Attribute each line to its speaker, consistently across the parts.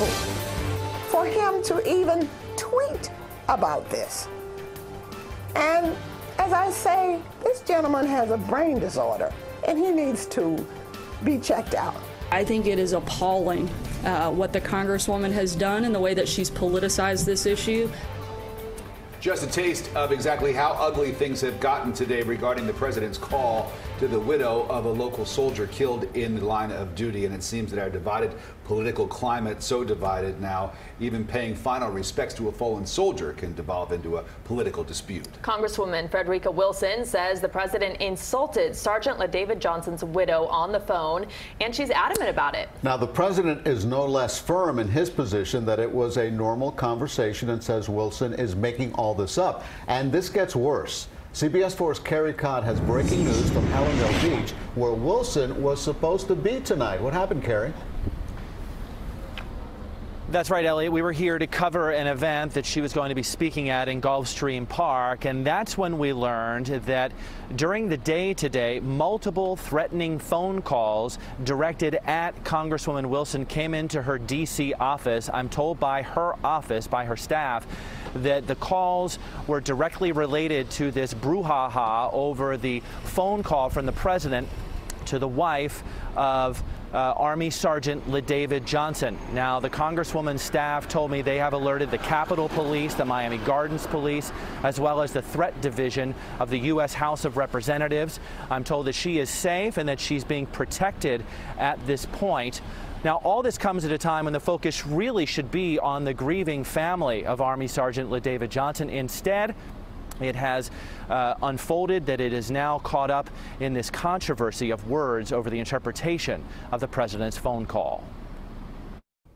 Speaker 1: disrespectful for him to even tweet about this. And as I say, this gentleman has a brain disorder and he needs to be checked out.
Speaker 2: I think it is appalling what the Congresswoman has done and the way that she's politicized this issue.
Speaker 3: Just a taste of exactly how ugly things have gotten today regarding the president's call to the widow of a local soldier killed in the line of duty. And it seems that our divided political climate, so divided now, even paying final respects to a fallen soldier can devolve into a political dispute.
Speaker 4: Congresswoman Frederica Wilson says the president insulted Sergeant LaDavid Johnson's widow on the phone, and she's adamant about it.
Speaker 5: Now, the president is no less firm in his position that it was a normal conversation and says Wilson is making all this up. And this gets worse. CBS 4's Carrie Codd has breaking news from Hallandale Beach, where Wilson was supposed to be tonight. What happened, Carrie?
Speaker 6: That's right, Elliot. We were here to cover an event that she was going to be speaking at in Gulfstream Park, and that's when we learned that during the day today, multiple threatening phone calls directed at Congresswoman Wilson came into her D.C. office. I'm told by her office, by her staff, that the calls were directly related to this brouhaha over the phone call from the president to the wife of Army Sergeant LaDavid Johnson. Now, the Congresswoman's staff told me they have alerted the Capitol Police, the Miami Gardens Police, as well as the Threat Division of the U.S. House of Representatives. I'm told that she is safe and that she's being protected at this point. Now, all this comes at a time when the focus really should be on the grieving family of Army Sergeant LaDavid Johnson. Instead, it has unfolded that it is now caught up in this controversy of words over the interpretation of the president's phone call.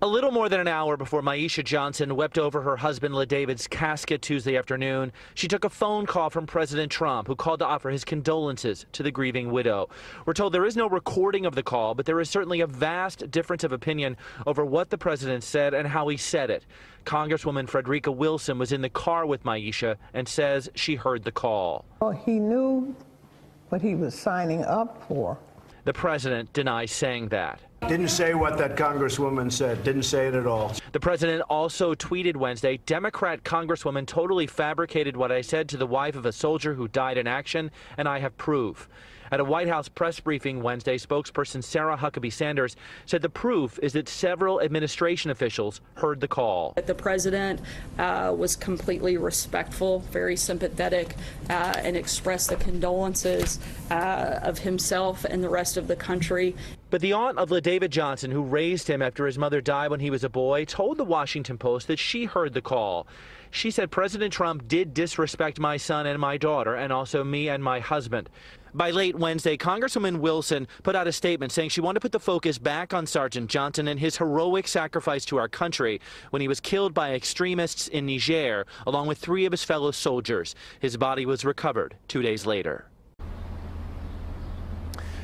Speaker 6: A little more than an hour before Maisha Johnson wept over her husband LaDavid's casket Tuesday afternoon, she took a phone call from President Trump, who called to offer his condolences to the grieving widow. We're told there is no recording of the call, but there is certainly a vast difference of opinion over what the president said and how he said it. Congresswoman Frederica Wilson was in the car with Maisha and says she heard the call.
Speaker 1: Well, he knew what he was signing up for.
Speaker 6: The president denies saying that.
Speaker 7: Didn't say what that congresswoman said. Didn't say it at all.
Speaker 6: The president also tweeted Wednesday, Democrat Congresswoman totally fabricated what I said to the wife of a soldier who died in action, and I have proof. At a White House press briefing Wednesday, spokesperson Sarah Huckabee Sanders said the proof is that several administration officials heard the call.
Speaker 2: The president was completely respectful, very sympathetic, and expressed the condolences of himself and the rest of the country.
Speaker 6: But the aunt of LaDavid Johnson, who raised him after his mother died when he was a boy, told the Washington Post that she heard the call. She said President Trump did disrespect my son and my daughter, and also me and my husband. By late Wednesday, Congresswoman Wilson put out a statement saying she wanted to put the focus back on Sergeant Johnson and his heroic sacrifice to our country when he was killed by extremists in Niger, along with 3 of his fellow soldiers. His body was recovered 2 days later.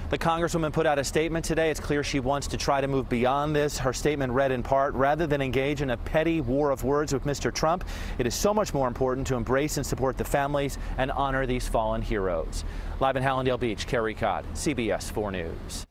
Speaker 6: The Congresswoman put out a statement today. It's clear she wants to try to move beyond this. Her statement read in part, rather than engage in a petty war of words with Mr. Trump, it is so much more important to embrace and support the families and honor these fallen heroes. Live in Hallandale Beach, Carrie Codd, CBS 4 News.